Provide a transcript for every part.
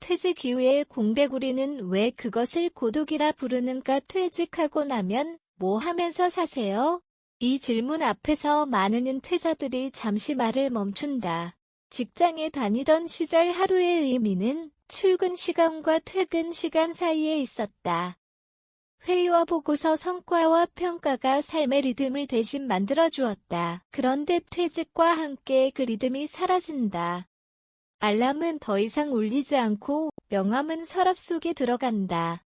퇴직 이후의 공백 우리는 왜 그것을 고독이라 부르는가? 퇴직하고 나면 뭐 하면서 사세요? 이 질문 앞에서 많은 은퇴자들이 잠시 말을 멈춘다. 직장에 다니던 시절 하루의 의미는 출근 시간과 퇴근 시간 사이에 있었다. 회의와 보고서 성과와 평가가 삶의 리듬을 대신 만들어주었다. 그런데 퇴직과 함께 그 리듬이 사라진다. 알람은 더 이상 울리지 않고 명함은 서랍 속에 들어간다.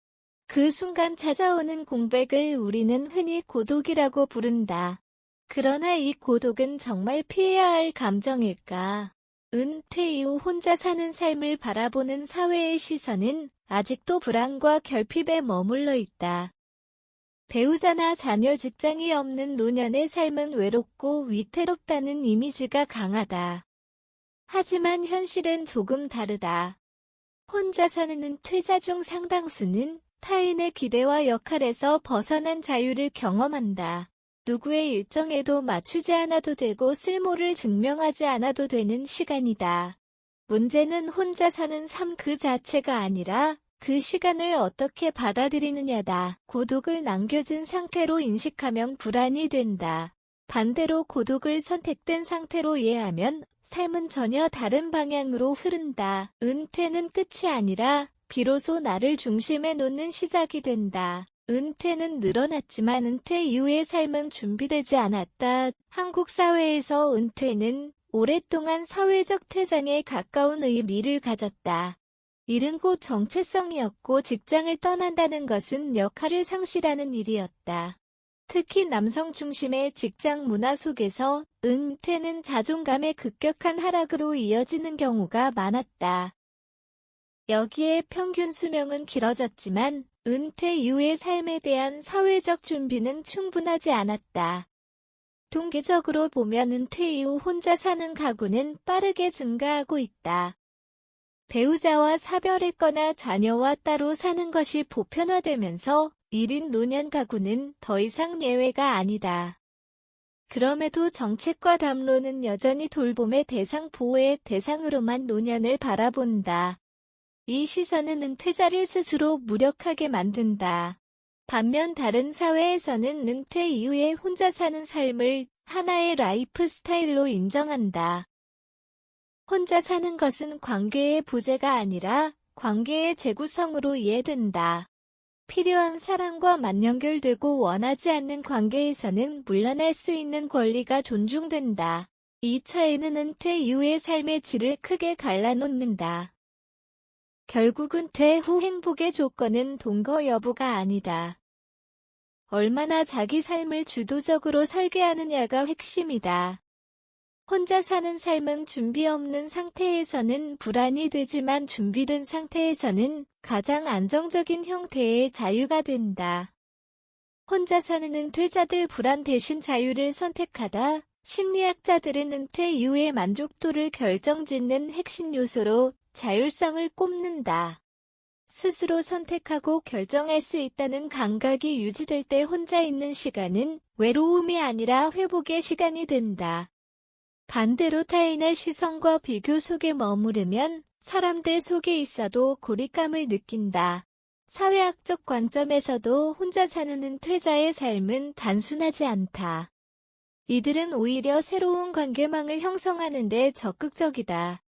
그 순간 찾아오는 공백을 우리는 흔히 고독이라고 부른다. 그러나 이 고독은 정말 피해야 할 감정일까? 은퇴 이후 혼자 사는 삶을 바라보는 사회의 시선은 아직도 불안과 결핍에 머물러 있다. 배우자나 자녀, 직장이 없는 노년의 삶은 외롭고 위태롭다는 이미지가 강하다. 하지만 현실은 조금 다르다. 혼자 사는 은퇴자 중 상당수는 타인의 기대와 역할에서 벗어난 자유를 경험한다. 누구의 일정에도 맞추지 않아도 되고 쓸모를 증명하지 않아도 되는 시간이다. 문제는 혼자 사는 삶 그 자체가 아니라 그 시간을 어떻게 받아들이느냐다. 고독을 남겨진 상태로 인식하면 불안이 된다. 반대로 고독을 선택된 상태로 이해하면 삶은 전혀 다른 방향으로 흐른다. 은퇴는 끝이 아니라 비로소 나를 중심에 놓는 시작이 된다. 은퇴는 늘어났지만 은퇴 이후의 삶은 준비되지 않았다. 한국 사회에서 은퇴는 오랫동안 사회적 퇴장에 가까운 의미를 가졌다. 일은 곧 정체성이었고 직장을 떠난다는 것은 역할을 상실하는 일이었다. 특히 남성 중심의 직장 문화 속에서 은퇴는 자존감의 급격한 하락으로 이어지는 경우가 많았다. 여기에 평균 수명은 길어졌지만 은퇴 이후의 삶에 대한 사회적 준비는 충분하지 않았다. 통계적으로 보면 은퇴 이후 혼자 사는 가구는 빠르게 증가하고 있다. 배우자와 사별했거나 자녀와 따로 사는 것이 보편화되면서 1인 노년 가구는 더 이상 예외가 아니다. 그럼에도 정책과 담론은 여전히 돌봄의 대상, 보호의 대상으로만 노년을 바라본다. 이 시선은 은퇴자를 스스로 무력하게 만든다. 반면 다른 사회에서는 은퇴 이후에 혼자 사는 삶을 하나의 라이프 스타일로 인정한다. 혼자 사는 것은 관계의 부재가 아니라 관계의 재구성으로 이해된다. 필요한 사람과 맞연결되고 원하지 않는 관계에서는 물러날 수 있는 권리가 존중된다. 이 차이는 은퇴 이후의 삶의 질을 크게 갈라놓는다. 결국 은퇴 후 행복의 조건은 동거 여부가 아니다. 얼마나 자기 삶을 주도적으로 설계하느냐가 핵심이다. 혼자 사는 삶은 준비 없는 상태에서는 불안이 되지만 준비된 상태에서는 가장 안정적인 형태의 자유가 된다. 혼자 사는 은퇴자들 불안 대신 자유를 선택하다. 심리학자들은 은퇴 이후의 만족도를 결정짓는 핵심 요소로 자율성을 꼽는다. 스스로 선택하고 결정할 수 있다는 감각이 유지될 때 혼자 있는 시간은 외로움이 아니라 회복의 시간이 된다. 반대로 타인의 시선과 비교 속에 머무르면 사람들 속에 있어도 고립감을 느낀다. 사회학적 관점에서도 혼자 사는 은퇴자의 삶은 단순하지 않다. 이들은 오히려 새로운 관계망을 형성하는 데 적극적이다.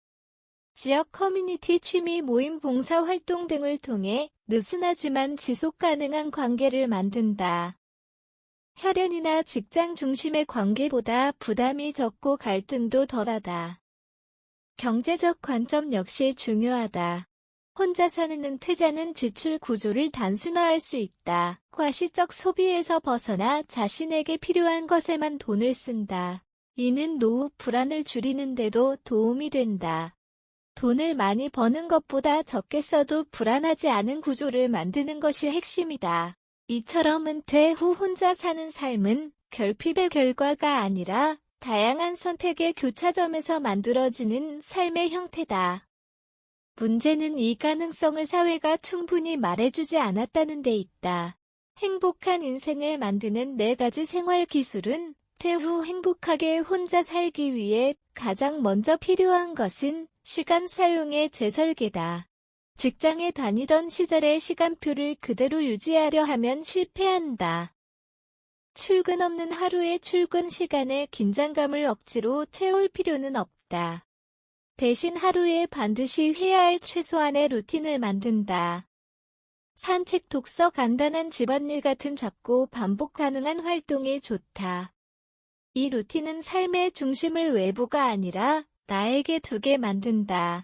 지역 커뮤니티, 취미 모임, 봉사활동 등을 통해 느슨하지만 지속 가능한 관계를 만든다. 혈연이나 직장 중심의 관계보다 부담이 적고 갈등도 덜하다. 경제적 관점 역시 중요하다. 혼자 사는 은퇴자는 지출 구조를 단순화할 수 있다. 과시적 소비에서 벗어나 자신에게 필요한 것에만 돈을 쓴다. 이는 노후 불안을 줄이는 데도 도움이 된다. 돈을 많이 버는 것보다 적게 써도 불안하지 않은 구조를 만드는 것이 핵심이다. 이처럼 은퇴 후 혼자 사는 삶은 결핍의 결과가 아니라 다양한 선택의 교차점에서 만들어지는 삶의 형태다. 문제는 이 가능성을 사회가 충분히 말해주지 않았다는 데 있다. 행복한 인생을 만드는 4가지 생활 기술은 퇴후 행복하게 혼자 살기 위해 가장 먼저 필요한 것은 시간 사용의 재설계다. 직장에 다니던 시절의 시간표를 그대로 유지하려 하면 실패한다. 출근 없는 하루의 출근 시간에 긴장감을 억지로 채울 필요는 없다. 대신 하루에 반드시 해야 할 최소한의 루틴을 만든다. 산책, 독서, 간단한 집안일 같은 작고 반복 가능한 활동이 좋다. 이 루틴은 삶의 중심을 외부가 아니라 나에게 두게 만든다.